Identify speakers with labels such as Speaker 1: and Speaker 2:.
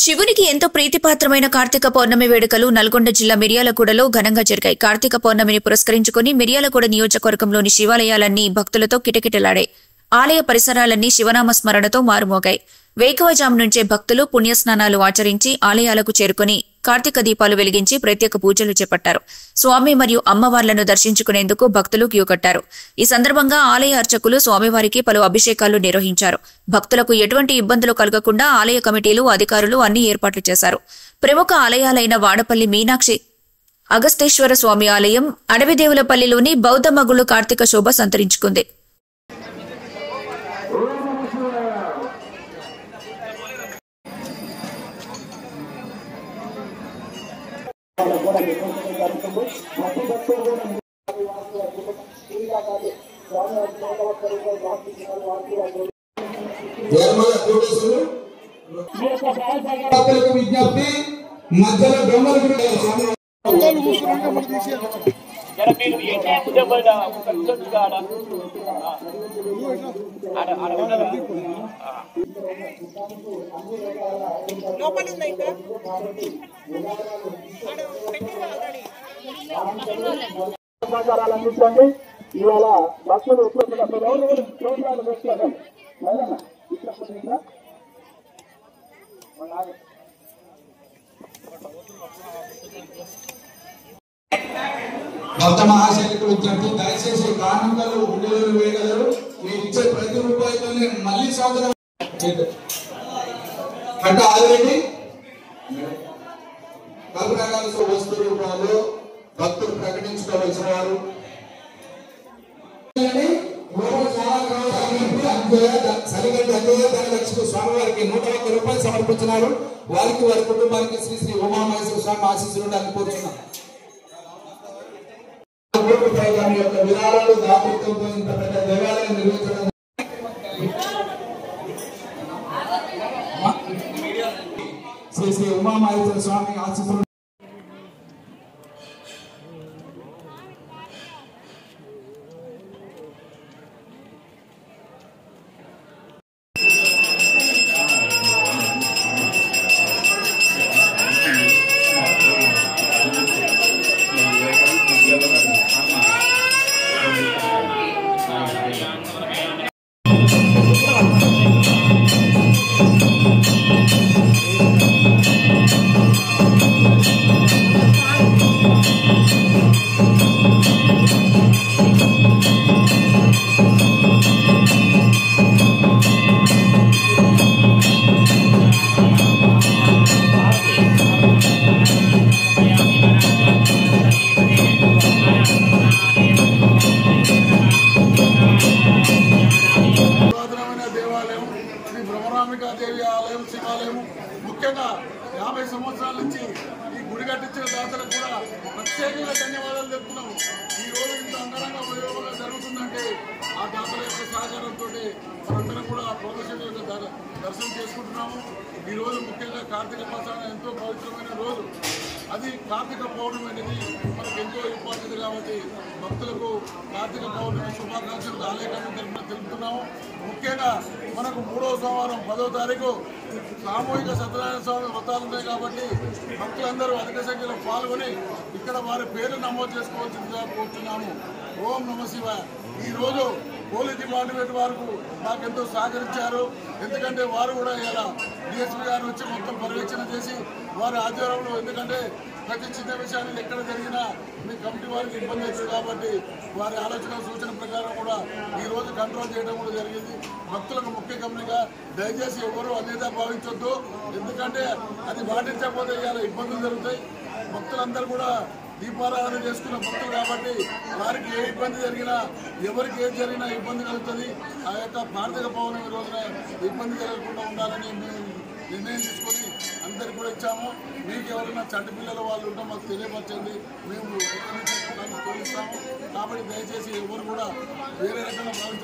Speaker 1: శివునికి ఎంతో ప్రీతిపాత్రమైన కార్తీక పౌర్ణమి వేడుకలు నల్గొండ జిల్లా మిర్యాలగూడలో ఘనంగా జరిగాయి. కార్తీక పౌర్ణమిని పురస్కరించుకుని మిర్యాలగూడ నియోజకవర్గంలోని శివాలయాలన్నీ భక్తులతో కిటకిటలాడాయి. ఆలయ పరిసరాలన్నీ శివనామ స్మరణతో మారుమోగాయి. వేకువజాము నుంచే భక్తులు పుణ్యస్నానాలు ఆచరించి ఆలయాలకు చేరుకుని కార్తీక దీపాలు వెలిగించి ప్రత్యేక పూజలు చేపట్టారు. స్వామి మరియు అమ్మవార్లను దర్శించుకునేందుకు భక్తులు క్యూ కట్టారు. ఈ సందర్భంగా ఆలయ అర్చకులు స్వామివారికి పలు అభిషేకాలు నిర్వహించారు. భక్తులకు ఎటువంటి ఇబ్బందులు కలగకుండా ఆలయ కమిటీలు, అధికారులు అన్ని ఏర్పాట్లు చేశారు. ప్రముఖ ఆలయాలైన వాడపల్లి మీనాక్షి అగస్తేశ్వర స్వామి ఆలయం, అడవిదేవులపల్లిలోని బౌద్ధ మగుళ్ళు కార్తీక శోభ సంతరించుకుంది.
Speaker 2: విజ్ఞప్తి మధ్యలో
Speaker 3: అందించండి. ఇవాళ భక్తులు
Speaker 2: భక్త మహాశైలికి విజ్ఞప్తి, దయచేసి కానుకలు, ఉండలు వేయగలరు. మీరు ఇచ్చే ప్రతి రూపాయితోనే మళ్ళీ సంవత్సరం అంటే ఆల్రెడీ కల్పనకాల వస్తు రూపాయలు భక్తులు ప్రకటించుకోవలసిన వారు స్వామివారికి 101 రూపాయలు సమర్పించినారు. వారికి వారి కుటుంబానికి శ్రీ శ్రీ ఉమామహేశ్వర స్వామి ఆశీస్సులు ఉండాలని కోరుతున్నాం. యొక్క విరాళాలు దాతృత్వంతో ఇంత పెద్ద దేవాలయం నిర్మించడం శ్రీ శ్రీ ఉమామహేశ్వర స్వామి ఆశీస్సులు. దేవి ఆలయం, శివాలయం ముఖ్యంగా 50 సంవత్సరాల నుంచి ఈ గుడి కట్టించిన దాతలకు కూడా ప్రత్యేకంగా ధన్యవాదాలు చెప్తున్నాము. ఈ రోజు ఇంత అంగరంగ వైభవంగా జరుగుతుందంటే ఆ దాతల యొక్క సహకారంతో మనందరం కూడా ప్రదర్శన యొక్క దర్శనం చేసుకుంటున్నాము. ఈ రోజు ముఖ్యంగా కార్తీక మాసాన ఎంతో పవిత్రమైన రోజు. అది కార్తీక పౌర్ణమి అనేది మనకు ఎంతో ఇంపార్టెంట్ కాబట్టి భక్తులకు కార్తీక పౌర్ణమి శుభాకాంక్షలు ఆలయ కమిటీ తెలుపుతున్నాము. ముఖ్యంగా మనకు 3వ సోమవారం 10వ తారీఖు సామూహిక సత్యనారాయణ స్వామి వ్రతాలు ఉన్నాయి కాబట్టి భక్తులందరూ అధిక సంఖ్యలో పాల్గొని ఇక్కడ వారి పేరు నమోదు చేసుకోవాల్సిందిగా కోరుతున్నాము. ఓం నమ శివాయ. ఈరోజు పోలీస్ డిపార్ట్మెంట్ వారు మాకెంతో సహకరించారు. ఎందుకంటే వారు కూడా ఇలా డిఎస్పీ గారు వచ్చి మొత్తం పర్యవేక్షణ చేసి వారి ఆధ్వర్యంలో, ఎందుకంటే ప్రతి చిన్న విషయాన్ని ఎక్కడ జరిగినా మీ కమిటీ వారికి ఇబ్బంది అవుతుంది కాబట్టి వారి ఆలోచన సూచన ప్రకారం కూడా ఈరోజు కంట్రోల్ చేయడం కూడా జరిగింది. భక్తులకు ముఖ్య గమనిక, దయచేసి ఎవరు అన్యదా భావించొద్దు. ఎందుకంటే అది పాటించకపోతే ఇవాళ ఇబ్బందులు జరుగుతాయి. భక్తులందరూ కూడా దీపారాధన చేసుకున్న భక్తులు కాబట్టి వారికి ఏ ఇబ్బంది జరిగినా, ఎవరికి ఏది జరిగినా ఇబ్బంది కలుగుతుంది. ఆ యొక్క కార్తీక పౌర్ణమి రోజున ఇబ్బంది జరగకుండా ఉండాలని మేము నిర్ణయం తీసుకొని అందరికి కూడా ఇచ్చాము. మీకు ఎవరైనా చంటి పిల్లల వాళ్ళు ఉంటే మాకు తెలియపరచండి, మేము తోలిస్తాము. కాబట్టి దయచేసి ఎవరు కూడా వేరే రకంగా భావించారు.